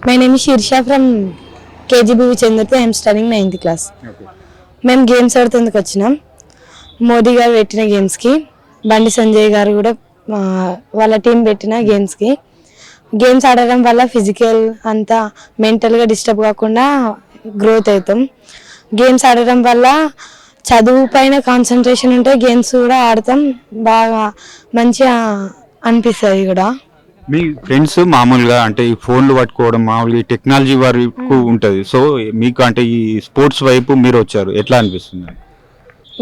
My name is Shirsha from KGBV Chendrati. I am studying 9th class. మేము games ఆడుతుందుకు వచ్చినాం. మోదీ గారు పెట్టిన గేమ్స్కి, బండి సంజయ్ గారు కూడా వాళ్ళ టీం పెట్టిన గేమ్స్కి. గేమ్స్ ఆడడం వల్ల ఫిజికల్ అంతా మెంటల్గా డిస్టర్బ్ కాకుండా గ్రోత్ అవుతాం. గేమ్స్ ఆడడం వల్ల చదువు పైన కాన్సన్ట్రేషన్ ఉంటే గేమ్స్ కూడా ఆడతాం, బాగా మంచిగా అనిపిస్తుంది కూడా. మీ ఫ్రెండ్స్ మామూలుగా అంటే ఈ ఫోన్లు పట్టుకోవడం మామూలుగా ఈ టెక్నాలజీ వరకు ఉంటుంది. సో మీకు అంటే ఈ స్పోర్ట్స్ వైపు మీరు వచ్చారు, ఎట్లా అనిపిస్తుంది?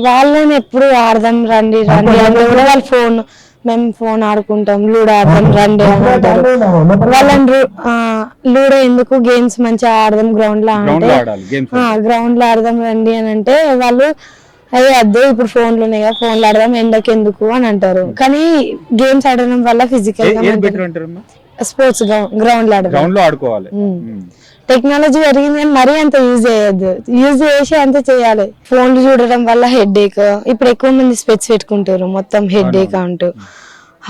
వాళ్ళని ఎప్పుడు ఆడదాం రండి రండి అంటే కూడా వాళ్ళు మేము ఫోన్ ఆడుకుంటాం, లూడో ఆడదాం రండి అని అంటారు. వాళ్ళని లూడో ఎందుకు, గేమ్స్ మంచిగా ఆడదాం గ్రౌండ్ లో గ్రౌండ్ లో ఆడదాం రండి అని అంటే వాళ్ళు అదే ఇప్పుడు ఫోన్లు ఉన్నాయి కదా, ఫోన్లు ఆడదాం ఎండకి ఎందుకు అని అంటారు. కానీ గేమ్స్ ఆడడం వల్ల ఫిజికల్ స్పోర్ట్స్ గ్రౌండ్ లో ఆడుకోవాలి. టెక్నాలజీ పెరిగింది కానీ మరీ అంత యూజ్ చేయొద్దు, యూజ్ చేసి అంత చేయాలి. ఫోన్లు చూడడం వల్ల హెడ్ ఏక్, ఇప్పుడు ఎక్కువ మంది స్పెట్స్ పెట్టుకుంటారు, మొత్తం హెడ్ ఏక్ అంటూ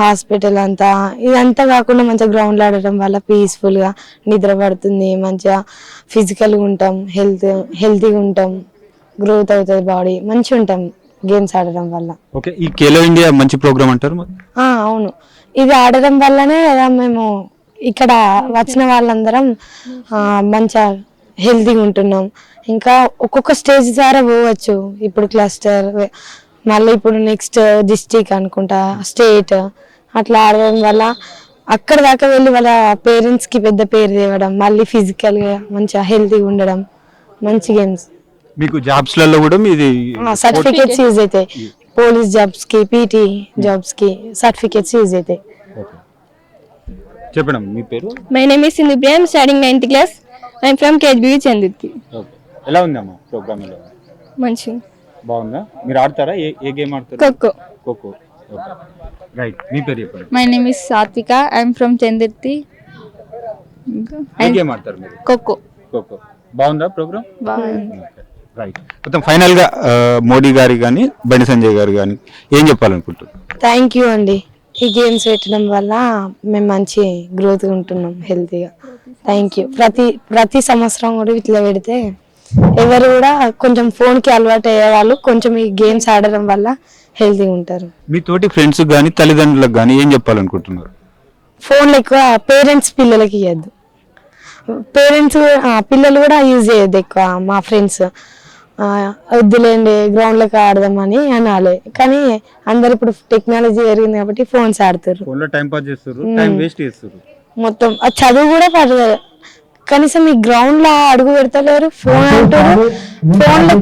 హాస్పిటల్ అంతా. ఇదంతా కాకుండా మంచిగా గ్రౌండ్ లో ఆడటం వల్ల పీస్ఫుల్ గా నిద్ర పడుతుంది, మంచిగా ఫిజికల్ గా ఉంటాం, హెల్తీగా ఉంటాం, గ్రోత్ అవుతుంది బాడీ, మంచిగా ఉంటాం గేమ్స్ ఆడడం వల్ల. ఓకే, ఈ ఖేలో ఇండియా మంచి ప్రోగ్రామ్ అంటారు. అవును, ఇది ఆడడం వల్లనే కదా మేము ఇక్కడ వచ్చిన వాళ్ళందరం మంచిగా హెల్తీగా ఉంటున్నాం. ఇంకా ఒక్కొక్క స్టేజ్ ద్వారా పోవచ్చు. ఇప్పుడు క్లస్టర్, మళ్ళీ ఇప్పుడు నెక్స్ట్ డిస్ట్రిక్ట్ అనుకుంటా, స్టేట్, అట్లా ఆడడం వల్ల అక్కడ దాకా వెళ్ళి వాళ్ళ పేరెంట్స్ కి పెద్ద పేరు తేవడం, మళ్ళీ ఫిజికల్ గా మంచిగా హెల్తీగా ఉండడం, మంచి గేమ్స్. మీకు జాబ్స్ లలో కూడా మీది సర్టిఫికేట్స్ యూజ్ అవుతాయి, పోలీస్ జాబ్స్ కి, పీటీ జాబ్స్ కి సర్టిఫికేట్స్ యూజ్ అవుతాయి. చెప్పండి మీ పేరు? My name is Sindhu Priya, I am studying 9th class. I am from KGBV Chandrati. ఎలా ఉందమ్మా ప్రోగ్రామ్? మంచిగా బాగుందా? మీరు ఆడతారా? ఏ గేమ్ ఆడతారు? ఖోఖో. ఖోఖో, రైట్. మీ పేరు చెప్పండి? My name is Satvika, I am from Chandrati. ఏ గేమ్ ఆడతారు మీరు? ఖోఖో. ఖోఖో బాగుందా ప్రోగ్రామ్? బాగుంది. రైట్. మొత్తం ఫైనల్ గా మోడీ గారి కానీ బండి సంజయ్ గారు కానీ ఏం చెప్పాలనుకుంటున్నారు? థ్యాంక్ యూ అండి. ఈ గేమ్స్ పెట్టడం వల్ల మేము మంచి గ్రోత్ ఉంటున్నాం, హెల్తీగా. Thank you. ప్రతి సంవత్సరం కూడా ఇట్లా పెడితే ఎవరు కూడా కొంచెం ఫోన్ కి అలవాటు అయ్యే వాళ్ళు కొంచెం ఈ గేమ్స్ ఆడడం వల్ల హెల్తీగా ఉంటారు. మీ తోటి ఫ్రెండ్స్ కానీ తల్లిదండ్రులకు కానీ ఏం చెప్పాలనుకుంటున్నారు? ఫోన్లు ఎక్కువ పేరెంట్స్ పిల్లలకి ఇవ్వద్దు, పిల్లలు కూడా యూజ్ చేయొద్దు ఎక్కువ. మా ఫ్రెండ్స్ వద్దులేండి గ్రౌండ్ లోకి ఆడదామని అనాలి, కానీ అందరు ఇప్పుడు టెక్నాలజీ పెరిగింది కాబట్టి ఫోన్స్ ఆడుతారు, మొత్తం చదువు కూడా పడలేదు. కనీసం ఈ గ్రౌండ్ లో అడుగు పెడతలేరు, ఫోన్ అంటారు. ఫోన్ లో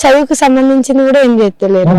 చదువుకు సంబంధించింది కూడా ఏం చేస్తలేరు.